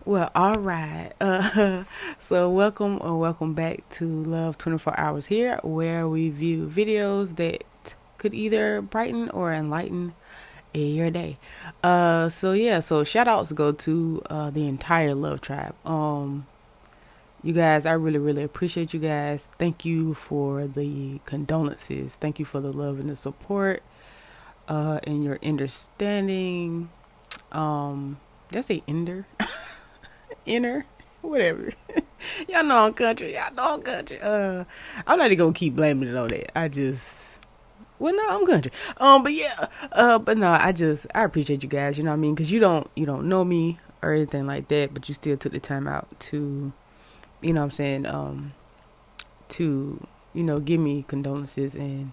Well, all right. So welcome or welcome back to Love 24 Hours here, where we view videos that could either brighten or enlighten your day. So shout outs go to the entire Love Tribe. You guys, I really appreciate you guys. Thank you for the condolences. Thank you for the love and the support, and your understanding. Did I say ender? Inner, whatever. Y'all know I'm country. Y'all know I'm country. I'm not even gonna keep blaming it on that. Well, no, I'm country. But yeah, but no, I appreciate you guys. You know what I mean? Because you don't know me or anything like that, but you still took the time out to, you know what I'm saying, to give me condolences and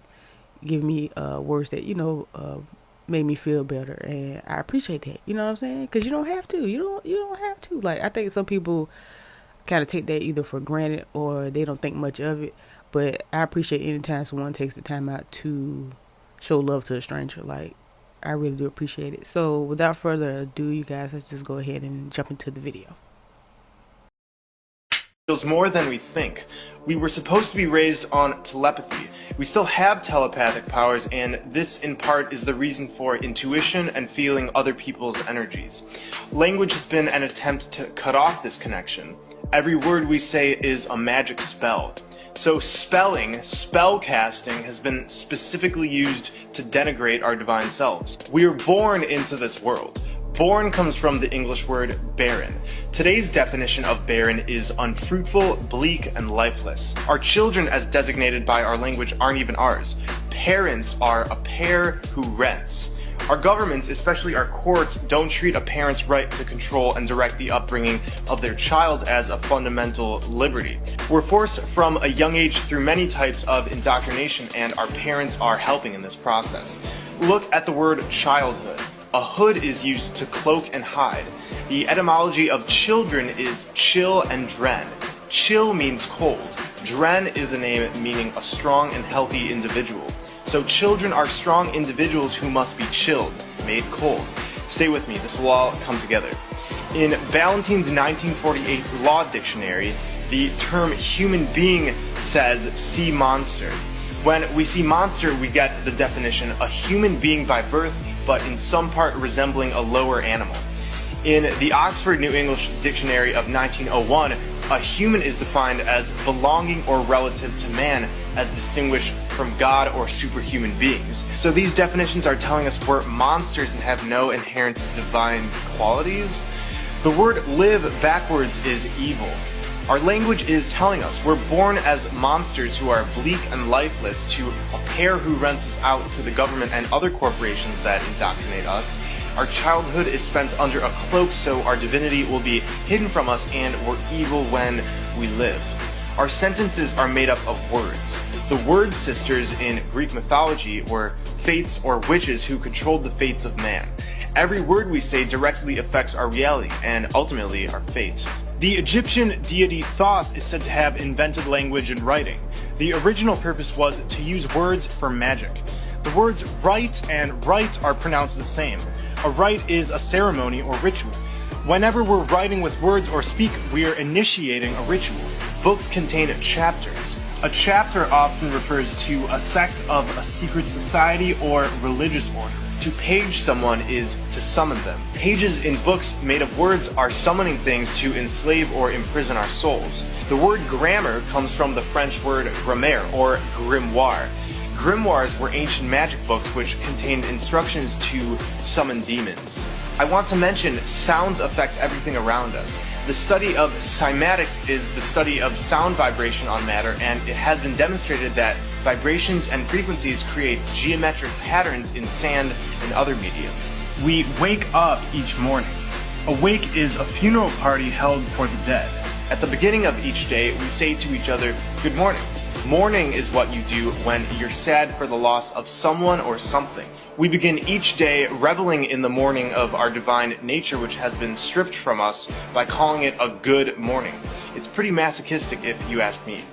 give me words that made me feel better, and I appreciate that. You know what I'm saying? Because you don't have to. You don't have to. Like, I think some people kind of take that either for granted or they don't think much of it. But I appreciate any time someone takes the time out to show love to a stranger. Like, I really do appreciate it. So without further ado, you guys, let's just go ahead and jump into the video. Feels more than we think. We were supposed to be raised on telepathy. We still have telepathic powers, and this in part is the reason for intuition and feeling other people's energies. Language has been an attempt to cut off this connection. Every word we say is a magic spell. So spelling, spell casting, has been specifically used to denigrate our divine selves. We are born into this world. Born comes from the English word barren. Today's definition of barren is unfruitful, bleak, and lifeless. Our children, as designated by our language, aren't even ours. Parents are a pair who rents. Our governments, especially our courts, don't treat a parent's right to control and direct the upbringing of their child as a fundamental liberty. We're forced from a young age through many types of indoctrination, and our parents are helping in this process. Look at the word childhood. A hood is used to cloak and hide. The etymology of children is chill and dren. Chill means cold. Dren is a name meaning a strong and healthy individual. So children are strong individuals who must be chilled, made cold. Stay with me, this will all come together. In Ballantyne's 1948 Law Dictionary, the term human being says sea monster. When we see monster, we get the definition, a human being by birth, but in some part resembling a lower animal. In the Oxford New English Dictionary of 1901, a human is defined as belonging or relative to man, as distinguished from God or superhuman beings. So these definitions are telling us we're monsters and have no inherent divine qualities. The word live backwards is evil. Our language is telling us we're born as monsters who are bleak and lifeless to a pair who rents us out to the government and other corporations that indoctrinate us. Our childhood is spent under a cloak so our divinity will be hidden from us, and we're evil when we live. Our sentences are made up of words. The word sisters in Greek mythology were fates or witches who controlled the fates of man. Every word we say directly affects our reality and ultimately our fate. The Egyptian deity Thoth is said to have invented language and writing. The original purpose was to use words for magic. The words write and write are pronounced the same. A rite is a ceremony or ritual. Whenever we're writing with words or speak, we are initiating a ritual. Books contain chapters. A chapter often refers to a sect of a secret society or religious order. To page someone is to summon them. Pages in books made of words are summoning things to enslave or imprison our souls. The word grammar comes from the French word grammaire or grimoire. Grimoires were ancient magic books which contained instructions to summon demons. I want to mention sounds affect everything around us. The study of cymatics is the study of sound vibration on matter, and it has been demonstrated that vibrations and frequencies create geometric patterns in sand and other mediums. We wake up each morning. A wake is a funeral party held for the dead. At the beginning of each day, we say to each other, "Good morning." Mourning is what you do when you're sad for the loss of someone or something. We begin each day reveling in the morning of our divine nature, which has been stripped from us, by calling it a good morning. It's pretty masochistic if you ask me.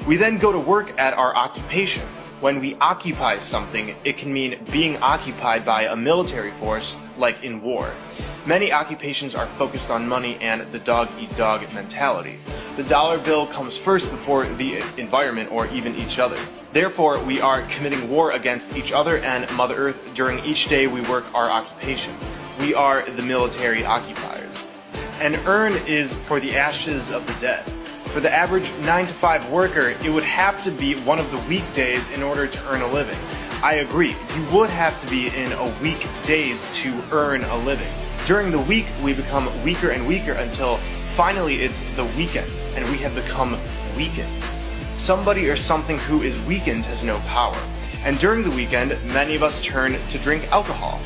We then go to work at our occupation. When we occupy something, it can mean being occupied by a military force, like in war. Many occupations are focused on money and the dog-eat-dog mentality. The dollar bill comes first before the environment or even each other. Therefore, we are committing war against each other and Mother Earth during each day we work our occupation. We are the military occupiers. An urn is for the ashes of the dead. For the average 9-to-5 worker, it would have to be one of the weekdays in order to earn a living. I agree, you would have to be in a weekdays to earn a living. During the week, we become weaker and weaker until finally it's the weekend, and we have become weakened. Somebody or something who is weakened has no power. And during the weekend, many of us turn to drink alcohol.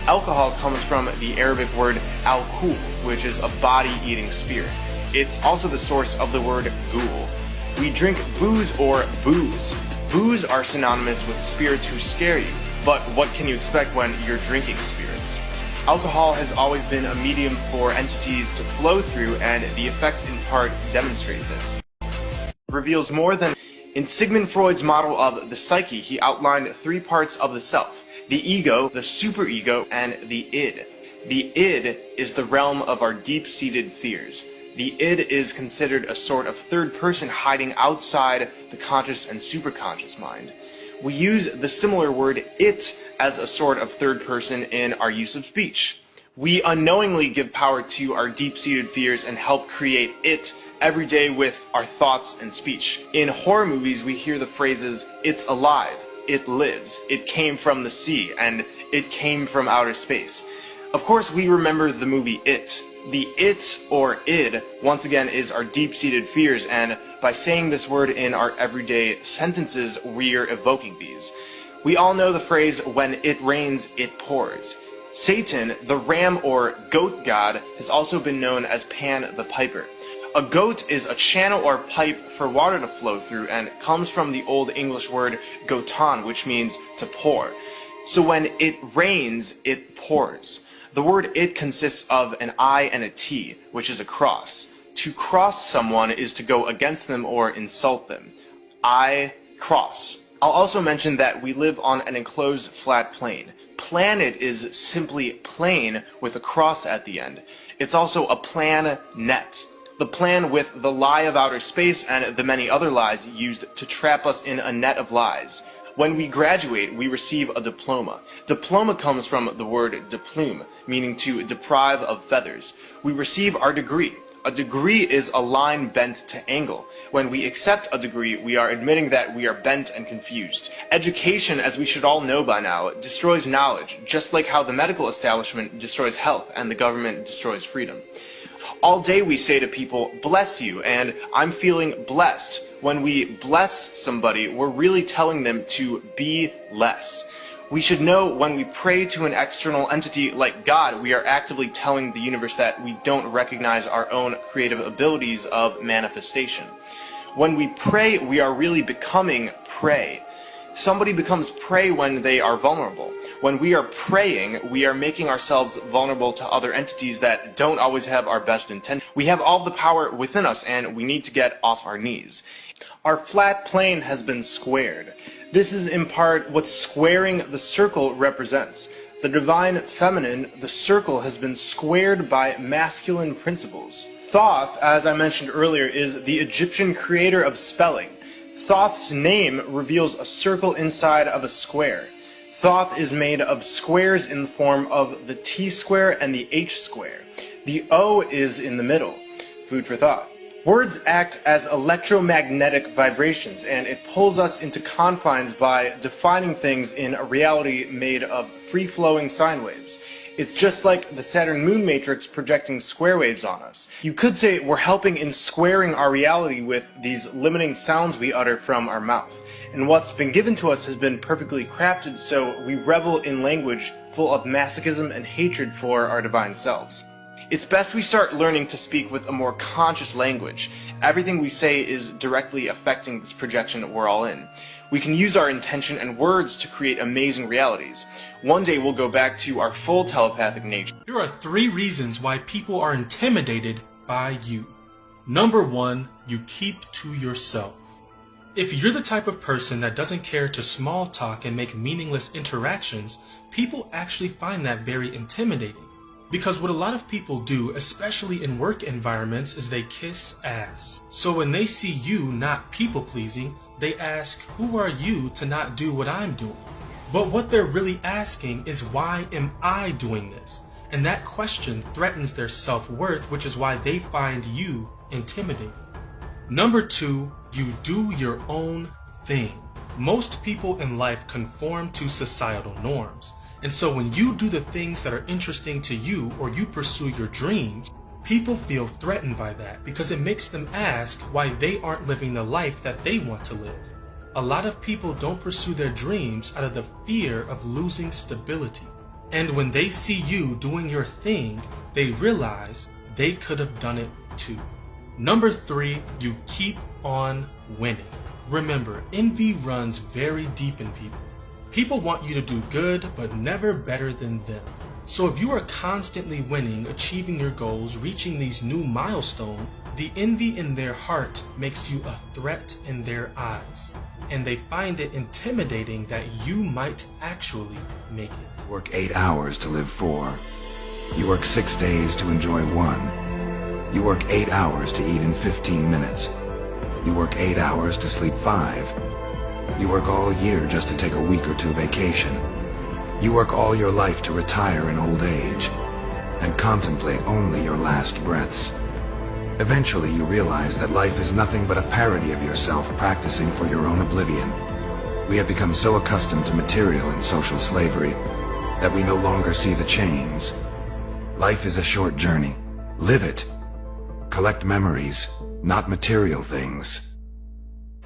Alcohol comes from the Arabic word al-kul, which is a body-eating spirit. It's also the source of the word ghoul. We drink booze or booze. Booze are synonymous with spirits who scare you, but what can you expect when you're drinking spirits? Alcohol has always been a medium for entities to flow through, and the effects in part demonstrate this. It reveals more than... In Sigmund Freud's model of the psyche, he outlined 3 parts of the self: the ego, the superego, and the id. The id is the realm of our deep-seated fears. The id is considered a sort of third person hiding outside the conscious and superconscious mind. We use the similar word it as a sort of third person in our use of speech. We unknowingly give power to our deep-seated fears and help create it every day with our thoughts and speech. In horror movies, we hear the phrases, "It's alive," "It lives," "It came from the sea," and "It came from outer space." Of course, we remember the movie It. The it or id, once again, is our deep-seated fears, and by saying this word in our everyday sentences, we're evoking these. We all know the phrase, "When it rains, it pours." Satan, the ram or goat god, has also been known as Pan the Piper. A goat is a channel or pipe for water to flow through, and comes from the Old English word gotan, which means to pour. So when it rains, it pours. The word it consists of an I and a T, which is a cross. To cross someone is to go against them or insult them. I cross. I'll also mention that we live on an enclosed flat plane. Planet is simply plane with a cross at the end. It's also a plan-net. The plan with the lie of outer space and the many other lies used to trap us in a net of lies. When we graduate, we receive a diploma. Diploma comes from the word deplume, meaning to deprive of feathers. We receive our degree. A degree is a line bent to angle. When we accept a degree, we are admitting that we are bent and confused. Education, as we should all know by now, destroys knowledge, just like how the medical establishment destroys health and the government destroys freedom. All day we say to people, "Bless you," and "I'm feeling blessed." When we bless somebody, we're really telling them to be less. We should know when we pray to an external entity like God, we are actively telling the universe that we don't recognize our own creative abilities of manifestation. When we pray, we are really becoming prey. Somebody becomes prey when they are vulnerable. When we are praying, we are making ourselves vulnerable to other entities that don't always have our best intent. We have all the power within us, and we need to get off our knees. Our flat plane has been squared. This is in part what squaring the circle represents. The divine feminine, the circle, has been squared by masculine principles. Thoth, as I mentioned earlier, is the Egyptian creator of spelling. Thoth's name reveals a circle inside of a square. Thoth is made of squares in the form of the T-square and the H-square. The O is in the middle. Food for thought. Words act as electromagnetic vibrations, and it pulls us into confines by defining things in a reality made of free-flowing sine waves. It's just like the Saturn-Moon matrix projecting square waves on us. You could say we're helping in squaring our reality with these limiting sounds we utter from our mouth. And what's been given to us has been perfectly crafted, so we revel in language full of masochism and hatred for our divine selves. It's best we start learning to speak with a more conscious language. Everything we say is directly affecting this projection we're all in. We can use our intention and words to create amazing realities. One day we'll go back to our full telepathic nature. Here are 3 reasons why people are intimidated by you. Number 1, you keep to yourself. If you're the type of person that doesn't care to small talk and make meaningless interactions, people actually find that very intimidating. Because what a lot of people do, especially in work environments, is they kiss ass. So when they see you not people-pleasing, they ask, who are you to not do what I'm doing? But what they're really asking is, why am I doing this? And that question threatens their self-worth, which is why they find you intimidating. Number 2, you do your own thing. Most people in life conform to societal norms. And so when you do the things that are interesting to you or you pursue your dreams, people feel threatened by that because it makes them ask why they aren't living the life that they want to live. A lot of people don't pursue their dreams out of the fear of losing stability. And when they see you doing your thing, they realize they could have done it too. Number 3, you keep on winning. Remember, envy runs very deep in people. People want you to do good, but never better than them. So if you are constantly winning, achieving your goals, reaching these new milestones, the envy in their heart makes you a threat in their eyes. And they find it intimidating that you might actually make it. You work 8 hours to live 4. You work 6 days to enjoy 1. You work 8 hours to eat in 15 minutes. You work 8 hours to sleep 5. You work all year just to take a week or 2 vacation. You work all your life to retire in old age and contemplate only your last breaths. Eventually you realize that life is nothing but a parody of yourself practicing for your own oblivion. We have become so accustomed to material and social slavery that we no longer see the chains. Life is a short journey. Live it. Collect memories, not material things.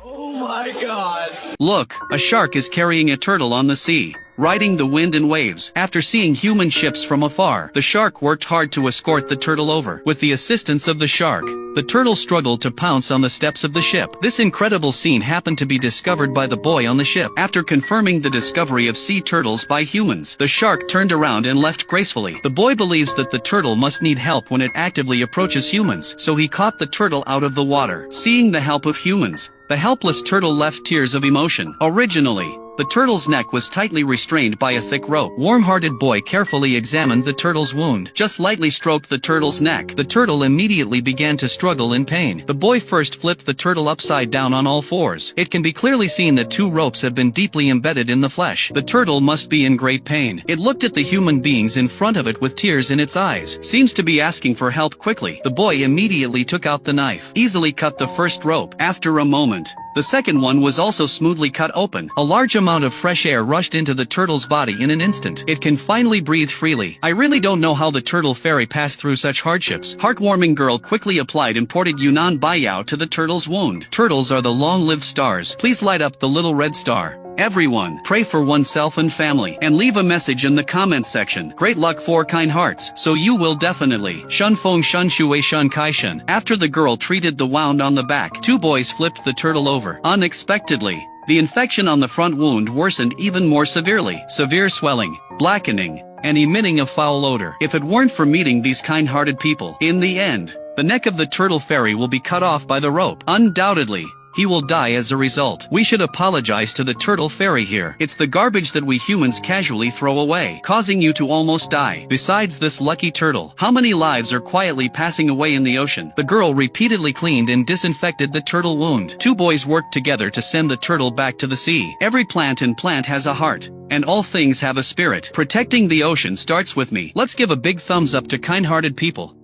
Oh my god! Look, a shark is carrying a turtle on the sea, riding the wind and waves. After seeing human ships from afar, the shark worked hard to escort the turtle over. With the assistance of the shark, the turtle struggled to pounce on the steps of the ship. This incredible scene happened to be discovered by the boy on the ship. After confirming the discovery of sea turtles by humans, the shark turned around and left gracefully. The boy believes that the turtle must need help when it actively approaches humans, so he caught the turtle out of the water. Seeing the help of humans, the helpless turtle left tears of emotion. Originally, the turtle's neck was tightly restrained by a thick rope. Warm-hearted boy carefully examined the turtle's wound. Just lightly stroked the turtle's neck. The turtle immediately began to struggle in pain. The boy first flipped the turtle upside down on all fours. It can be clearly seen that 2 ropes have been deeply embedded in the flesh. The turtle must be in great pain. It looked at the human beings in front of it with tears in its eyes. Seems to be asking for help quickly. The boy immediately took out the knife. Easily cut the first rope. After a moment, the second one was also smoothly cut open. A large amount of fresh air rushed into the turtle's body in an instant. It can finally breathe freely. I really don't know how the turtle fairy passed through such hardships. Heartwarming girl quickly applied imported Yunnan Baiyao to the turtle's wound. Turtles are the long-lived stars. Please light up the little red star. Everyone, pray for oneself and family, and leave a message in the comments section. Great luck for kind hearts, so you will definitely. Shun Feng Shun Shui Shun Kai Shun. After the girl treated the wound on the back, 2 boys flipped the turtle over. Unexpectedly, the infection on the front wound worsened even more severely. Severe swelling, blackening, and emitting a foul odor. If it weren't for meeting these kind-hearted people, in the end, the neck of the turtle fairy will be cut off by the rope. Undoubtedly, he will die as a result. We should apologize to the turtle fairy here. It's the garbage that we humans casually throw away, causing you to almost die. Besides this lucky turtle, how many lives are quietly passing away in the ocean? The girl repeatedly cleaned and disinfected the turtle wound. 2 boys worked together to send the turtle back to the sea. Every plant has a heart, and all things have a spirit. Protecting the ocean starts with me. Let's give a big thumbs up to kind-hearted people.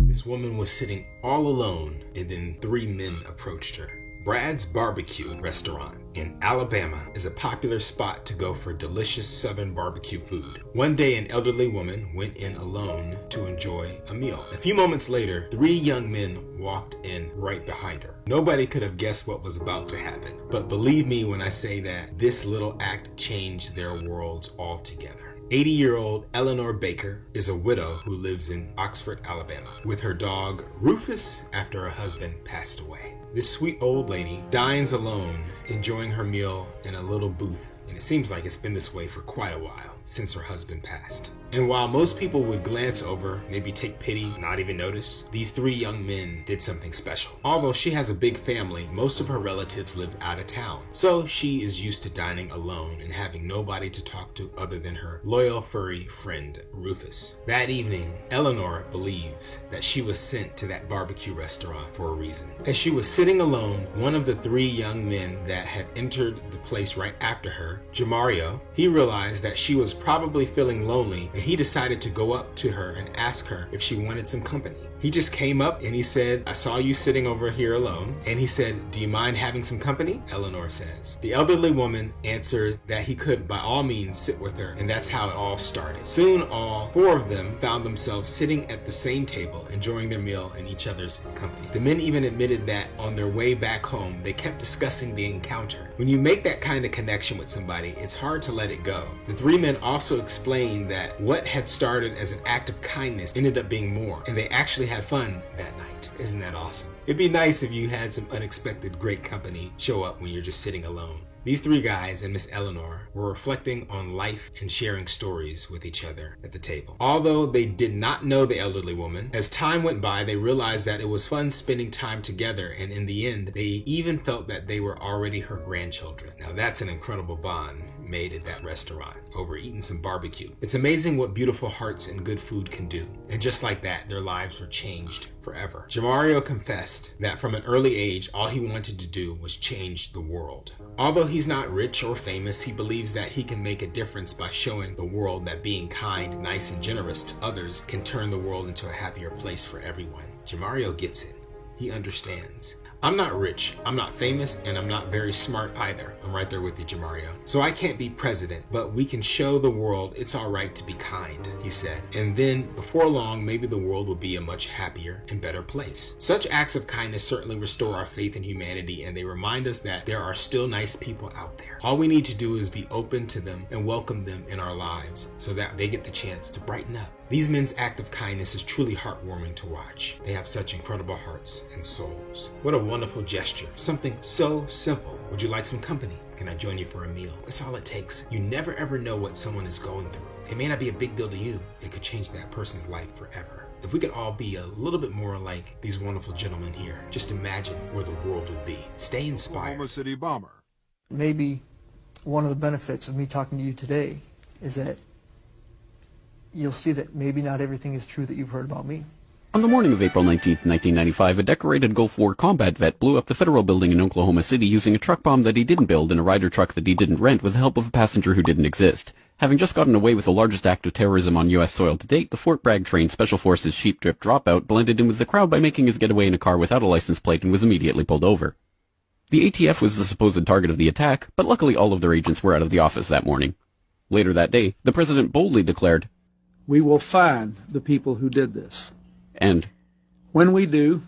This woman was sitting all alone, and then 3 men approached her. Brad's Barbecue restaurant in Alabama is a popular spot to go for delicious southern barbecue food. One day, an elderly woman went in alone to enjoy a meal. A few moments later, 3 young men walked in right behind her. Nobody could have guessed what was about to happen, but believe me when I say that this little act changed their worlds altogether. 80-year-old Eleanor Baker is a widow who lives in Oxford, Alabama, with her dog Rufus after her husband passed away. This sweet old lady dines alone, enjoying her meal in a little booth, and it seems like it's been this way for quite a while. since her husband passed. And while most people would glance over, maybe take pity, not even notice, these three young men did something special. Although she has a big family, most of her relatives lived out of town. So she is used to dining alone and having nobody to talk to other than her loyal furry friend, Rufus. That evening, Eleanor believes that she was sent to that barbecue restaurant for a reason. As she was sitting alone, one of the three young men that had entered the place right after her, Jamario, he realized that she was probably feeling lonely, and he decided to go up to her and ask her if she wanted some company. He just came up and he said, "I saw you sitting over here alone." And he said, "Do you mind having some company?" Eleanor says. The elderly woman answered that he could by all means sit with her, and that's how it all started. Soon all four of them found themselves sitting at the same table, enjoying their meal in each other's company. The men even admitted that on their way back home, they kept discussing the encounter. When you make that kind of connection with somebody, it's hard to let it go. The three men also explained that what had started as an act of kindness ended up being more, and they actually had fun that night. Isn't that awesome? It'd be nice if you had some unexpected great company show up when you're just sitting alone. These three guys and Miss Eleanor were reflecting on life and sharing stories with each other at the table. Although they did not know the elderly woman, as time went by, they realized that it was fun spending time together, and in the end, they even felt that they were already her grandchildren. Now that's an incredible bond made at that restaurant over eating some barbecue. It's amazing what beautiful hearts and good food can do. And just like that, their lives were changed forever. Jamario confessed that from an early age, all he wanted to do was change the world. Although he's not rich or famous, he believes that he can make a difference by showing the world that being kind, nice, and generous to others can turn the world into a happier place for everyone. Jamario gets it. He understands. I'm not rich, I'm not famous, and I'm not very smart either. I'm right there with you, Jamario. So I can't be president, but we can show the world it's alright to be kind, he said. And then, before long, maybe the world will be a much happier and better place. Such acts of kindness certainly restore our faith in humanity, and they remind us that there are still nice people out there. All we need to do is be open to them and welcome them in our lives so that they get the chance to brighten up. These men's act of kindness is truly heartwarming to watch. They have such incredible hearts and souls. What a wonderful gesture. Something so simple. Would you like some company? Can I join you for a meal? That's all it takes. You never ever know what someone is going through. It may not be a big deal to you. It could change that person's life forever. If we could all be a little bit more like these wonderful gentlemen here, just imagine where the world would be. Stay inspired. Oklahoma City bomber. Maybe one of the benefits of me talking to you today is that you'll see that maybe not everything is true that you've heard about me. On the morning of April 19, 1995, a decorated Gulf War combat vet blew up the federal building in Oklahoma City using a truck bomb that he didn't build and a Ryder truck that he didn't rent with the help of a passenger who didn't exist. Having just gotten away with the largest act of terrorism on U.S. soil to date, the Fort Bragg-trained Special Forces Sheep Drip Dropout blended in with the crowd by making his getaway in a car without a license plate and was immediately pulled over. The ATF was the supposed target of the attack, but luckily all of their agents were out of the office that morning. Later that day, the president boldly declared, "We will find the people who did this. And when we do,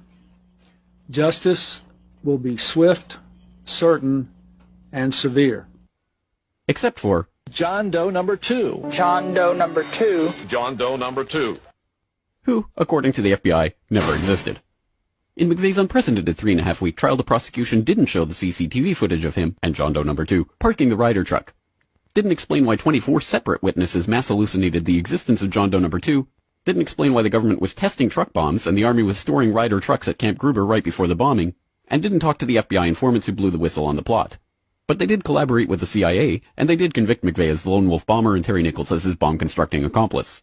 justice will be swift, certain, and severe." Except for John Doe number 2. John Doe number 2. John Doe number 2. who, according to the FBI, never existed. In McVeigh's unprecedented 3.5-week trial, the prosecution didn't show the CCTV footage of him and John Doe number 2 parking the Ryder truck. Didn't explain why 24 separate witnesses mass hallucinated the existence of John Doe number 2. Didn't explain why the government was testing truck bombs and the Army was storing Ryder trucks at Camp Gruber right before the bombing. And didn't talk to the FBI informants who blew the whistle on the plot. But they did collaborate with the CIA, and they did convict McVeigh as the lone wolf bomber and Terry Nichols as his bomb-constructing accomplice.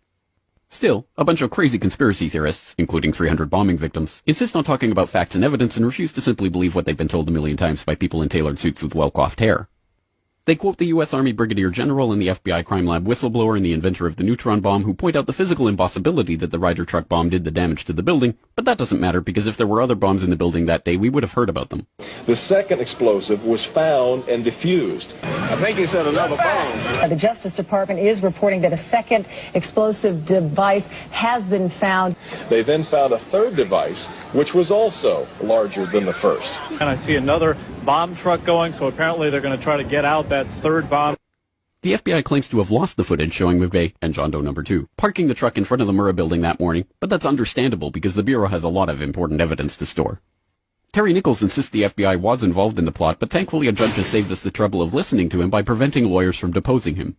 Still, a bunch of crazy conspiracy theorists, including 300 bombing victims, insist on talking about facts and evidence and refuse to simply believe what they've been told a million times by people in tailored suits with well-coiffed hair. They quote the U.S. Army Brigadier General and the FBI crime lab whistleblower and the inventor of the neutron bomb who point out the physical impossibility that the Ryder truck bomb did the damage to the building, but that doesn't matter because if there were other bombs in the building that day, we would have heard about them. The second explosive was found and defused. I think he said another bomb. The Justice Department is reporting that a second explosive device has been found. They then found a third device, which was also larger than the first. And I see another bomb truck going, so apparently they're going to try to get out that third bomb. The FBI claims to have lost the footage showing McVeigh and John Doe number 2 parking the truck in front of the Murrah building that morning, but that's understandable because the Bureau has a lot of important evidence to store. Terry Nichols insists the FBI was involved in the plot, but thankfully a judge has saved us the trouble of listening to him by preventing lawyers from deposing him.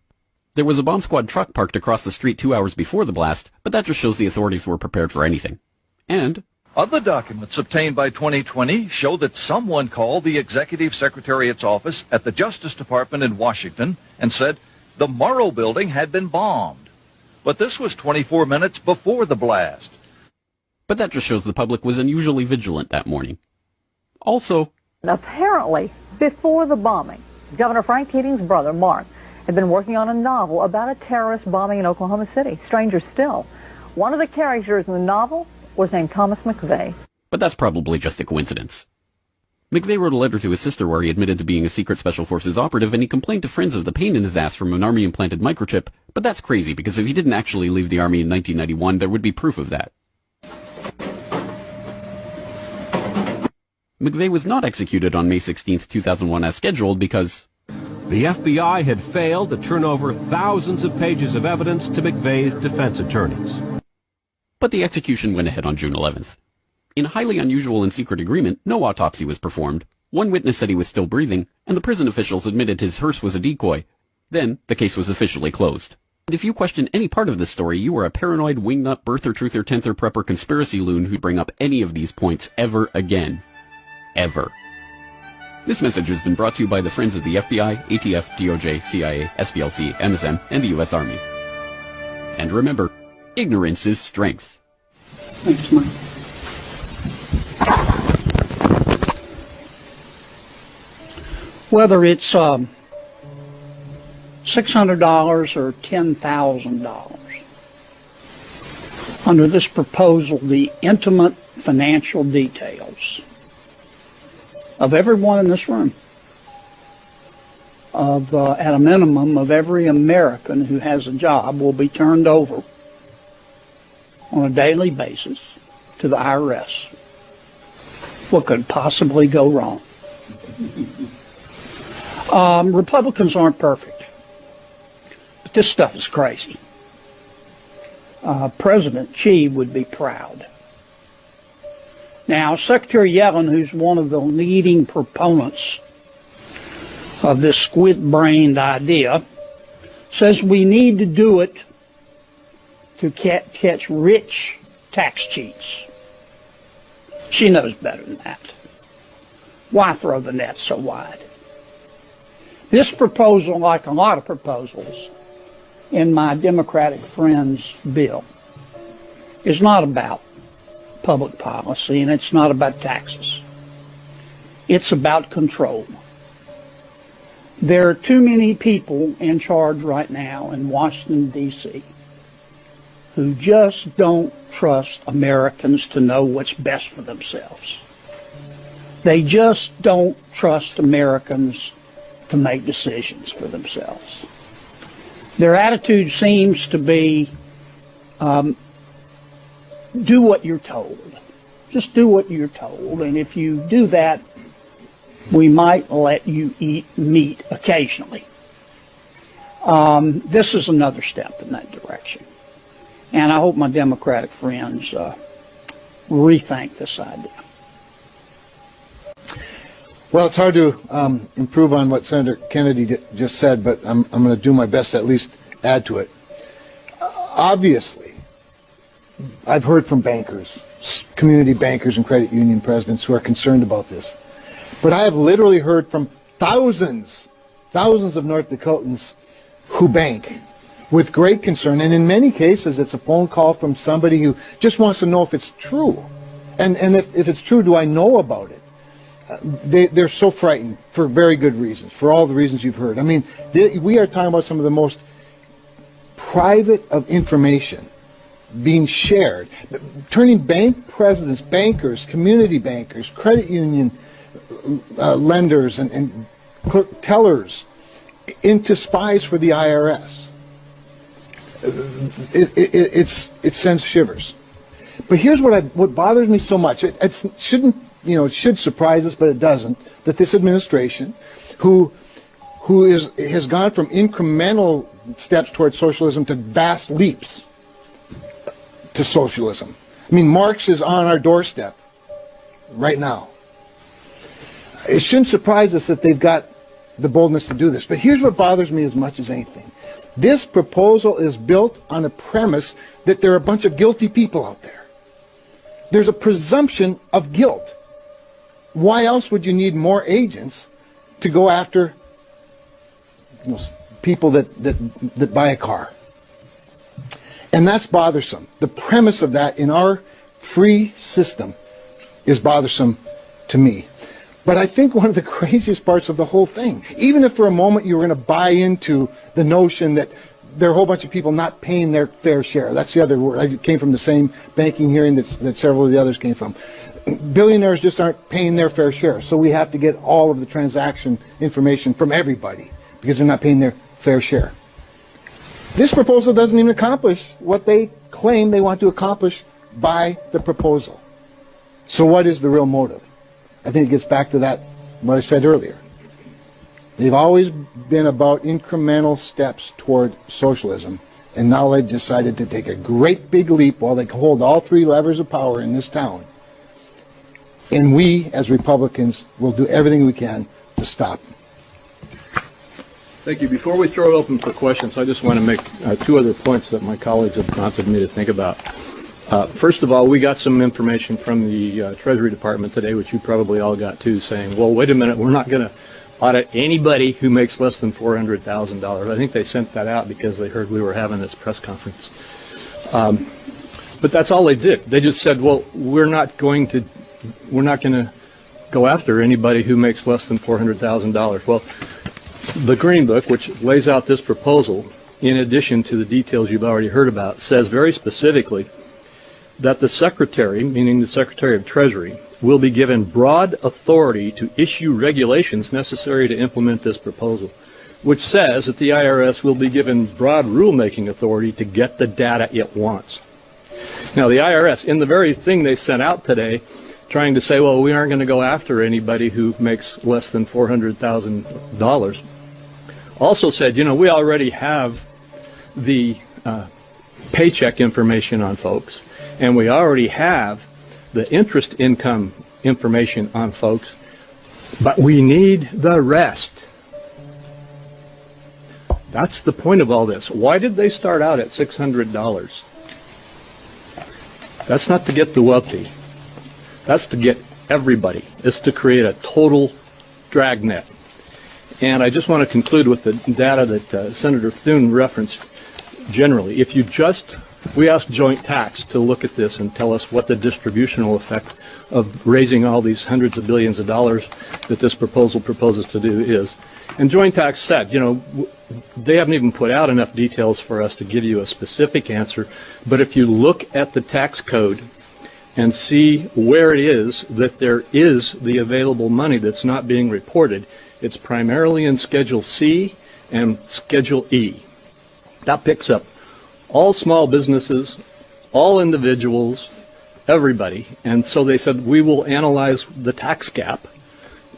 There was a bomb squad truck parked across the street 2 hours before the blast, but that just shows the authorities were prepared for anything. And other documents obtained by 2020 show that someone called the Executive Secretariat's office at the Justice Department in Washington and said the Morrow building had been bombed. But this was 24 minutes before the blast. But that just shows the public was unusually vigilant that morning. Also, apparently, before the bombing, Governor Frank Keating's brother, Mark, had been working on a novel about a terrorist bombing in Oklahoma City. Stranger still, one of the characters in the novel was named Thomas McVeigh. But that's probably just a coincidence. McVeigh wrote a letter to his sister where he admitted to being a secret special forces operative, and he complained to friends of the pain in his ass from an army-implanted microchip, but that's crazy, because if he didn't actually leave the army in 1991, there would be proof of that. McVeigh was not executed on May 16, 2001 as scheduled because the FBI had failed to turn over thousands of pages of evidence to McVeigh's defense attorneys. But the execution went ahead on June 11th. In a highly unusual and secret agreement, no autopsy was performed, one witness said he was still breathing, and the prison officials admitted his hearse was a decoy. Then, the case was officially closed. And if you question any part of this story, you are a paranoid, wingnut, birther, truther, tenther, prepper, conspiracy loon who'd bring up any of these points ever again. Ever. This message has been brought to you by the friends of the FBI, ATF, DOJ, CIA, SPLC, MSM, and the U.S. Army. And remember, ignorance is strength. Thanks, Mike. Whether it's $600 or $10,000, under this proposal, the intimate financial details of everyone in this room, at a minimum, of every American who has a job will be turned over on a daily basis to the IRS. What could possibly go wrong? Republicans aren't perfect, but this stuff is crazy. President Xi would be proud. Now, Secretary Yellen, who's one of the leading proponents of this squid-brained idea, says we need to do it to catch rich tax cheats. She knows better than that. Why throw the net so wide? This proposal, like a lot of proposals in my Democratic friend's bill, is not about public policy, and it's not about taxes. It's about control. There are too many people in charge right now in Washington, D.C., who just don't trust Americans to know what's best for themselves. They just don't trust Americans to make decisions for themselves. Their attitude seems to be, do what you're told. Just do what you're told, and if you do that, we might let you eat meat occasionally. This is another step in that direction. And I hope my Democratic friends rethink this idea. Well, it's hard to improve on what Senator Kennedy just said, but I'm going to do my best to at least add to it. Obviously, I've heard from bankers, community bankers and credit union presidents who are concerned about this. But I have literally heard from thousands of North Dakotans who bank with great concern. And in many cases, it's a phone call from somebody who just wants to know if it's true. And if it's true, do I know about it? They're so frightened for very good reasons, for all the reasons you've heard. I mean, we are talking about some of the most private of information being shared, turning bank presidents, bankers, community bankers, credit union lenders, and tellers into spies for the IRS. It sends shivers. But here's what bothers me so much. It shouldn't, it should surprise us, but it doesn't. That this administration, who has gone from incremental steps towards socialism to vast leaps to socialism. I mean, Marx is on our doorstep right now. It shouldn't surprise us that they've got the boldness to do this. But here's what bothers me as much as anything. This proposal is built on the premise that there are a bunch of guilty people out there. There's a presumption of guilt. Why else would you need more agents to go after people that buy a car? And that's bothersome. The premise of that in our free system is bothersome to me. But I think one of the craziest parts of the whole thing, even if for a moment you were going to buy into the notion that there are a whole bunch of people not paying their fair share. That's the other word. I came from the same banking hearing that several of the others came from. Billionaires just aren't paying their fair share, so we have to get all of the transaction information from everybody because they're not paying their fair share. This proposal doesn't even accomplish what they claim they want to accomplish by the proposal. So what is the real motive? I think it gets back to that, what I said earlier. They've always been about incremental steps toward socialism, and now they've decided to take a great big leap while they hold all three levers of power in this town. And we, as Republicans, will do everything we can to stop them. Thank you. Before we throw it open for questions, I just want to make two other points that my colleagues have prompted me to think about. First of all, we got some information from the Treasury Department today, which you probably all got too, saying, well, wait a minute, we're not going to audit anybody who makes less than $400,000. I think they sent that out because they heard we were having this press conference. But that's all they did. They just said, well, we're not going to go after anybody who makes less than $400,000. Well, the Green Book, which lays out this proposal, in addition to the details you've already heard about, says very specifically that the Secretary, meaning the Secretary of Treasury, will be given broad authority to issue regulations necessary to implement this proposal, which says that the IRS will be given broad rulemaking authority to get the data it wants. Now, the IRS, in the very thing they sent out today, trying to say, well, we aren't going to go after anybody who makes less than $400,000, also said, we already have the paycheck information on folks, and we already have the interest income information on folks, but we need the rest. That's the point of all this. Why did they start out at $600? That's not to get the wealthy. That's to get everybody. It's to create a total dragnet. And I just want to conclude with the data that Senator Thune referenced generally. We asked Joint Tax to look at this and tell us what the distributional effect of raising all these hundreds of billions of dollars that this proposal proposes to do is. And Joint Tax said, they haven't even put out enough details for us to give you a specific answer, but if you look at the tax code and see where it is that there is the available money that's not being reported, it's primarily in Schedule C and Schedule E. That picks up all small businesses, all individuals, everybody. And so they said, we will analyze the tax gap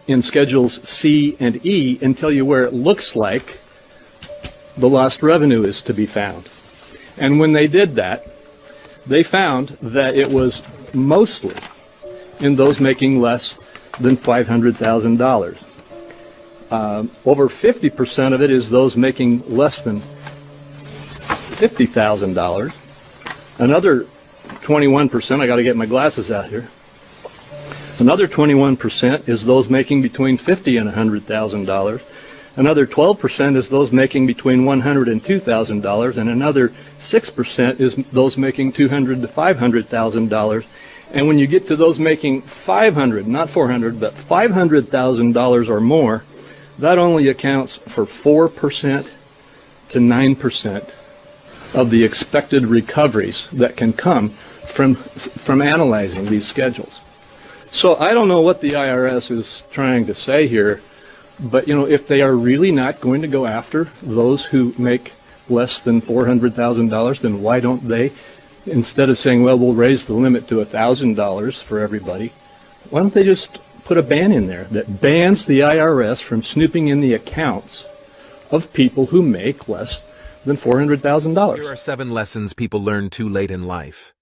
in Schedules C and E and tell you where it looks like the lost revenue is to be found. And when they did that, they found that it was mostly in those making less than $500,000. Over 50% of it is those making less than $50,000. Another 21%, I got to get my glasses out here. Another 21% is those making between $50,000 and $100,000. Another 12% is those making between $100,000 and $2,000, and another 6% is those making $200,000 to $500,000. And when you get to those making $500,000, not $400,000, but $500,000 or more, that only accounts for 4% to 9% of the expected recoveries that can come from analyzing these schedules. So I don't know what the IRS is trying to say here, but if they are really not going to go after those who make less than $400,000, then why don't they, instead of saying, well, we'll raise the limit to $1,000 for everybody, why don't they just put a ban in there that bans the IRS from snooping in the accounts of people who make less than $400,000? Here are 7 lessons people learn too late in life.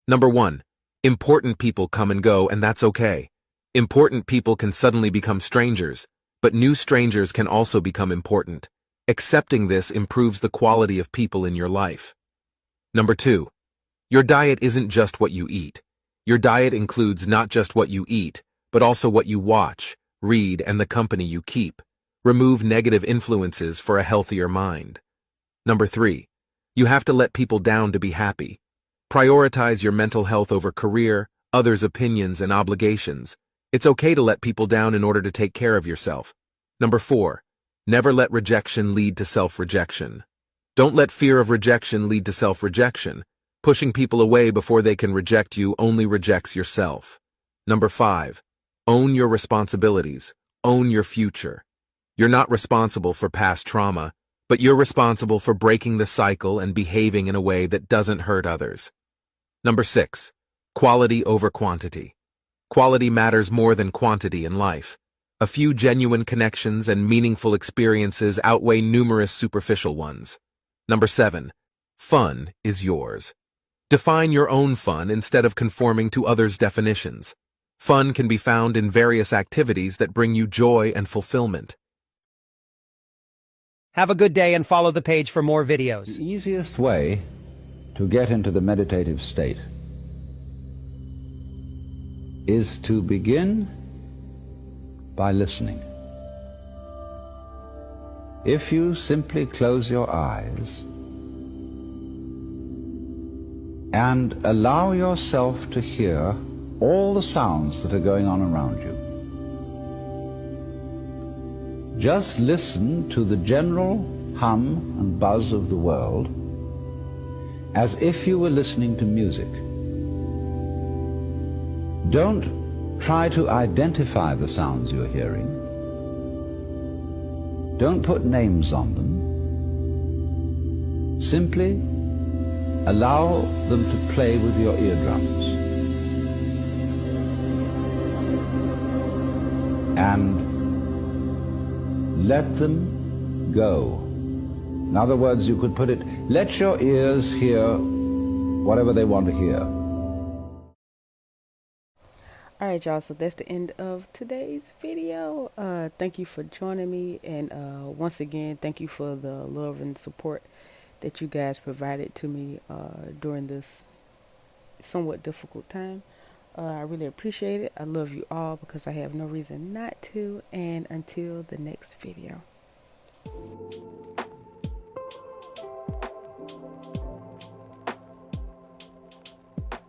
Number 1, important people come and go, and that's okay. Important people can suddenly become strangers, but new strangers can also become important. Accepting this improves the quality of people in your life. Number 2. Your diet isn't just what you eat. Your diet includes not just what you eat, but also what you watch, read, and the company you keep. Remove negative influences for a healthier mind. Number 3. You have to let people down to be happy. Prioritize your mental health over career, others' opinions, and obligations. It's okay to let people down in order to take care of yourself. Number 4. Never let rejection lead to self-rejection. Don't let fear of rejection lead to self-rejection. Pushing people away before they can reject you only rejects yourself. Number 5. Own your responsibilities. Own your future. You're not responsible for past trauma, but you're responsible for breaking the cycle and behaving in a way that doesn't hurt others. Number 6. Quality over quantity. Quality matters more than quantity in life. A few genuine connections and meaningful experiences outweigh numerous superficial ones. Number 7. Fun is yours. Define your own fun instead of conforming to others' definitions. Fun can be found in various activities that bring you joy and fulfillment. Have a good day and follow the page for more videos. The easiest way to get into the meditative state is to begin by listening. If you simply close your eyes and allow yourself to hear all the sounds that are going on around you, just listen to the general hum and buzz of the world as if you were listening to music. Don't try to identify the sounds you're hearing. Don't put names on them. Simply allow them to play with your eardrums. And let them go. In other words, you could put it, let your ears hear whatever they want to hear. All right, y'all, so that's the end of today's video. Thank you for joining me, and once again, thank you for the love and support that you guys provided to me during this somewhat difficult time. I really appreciate it. I love you all because I have no reason not to, and until the next video.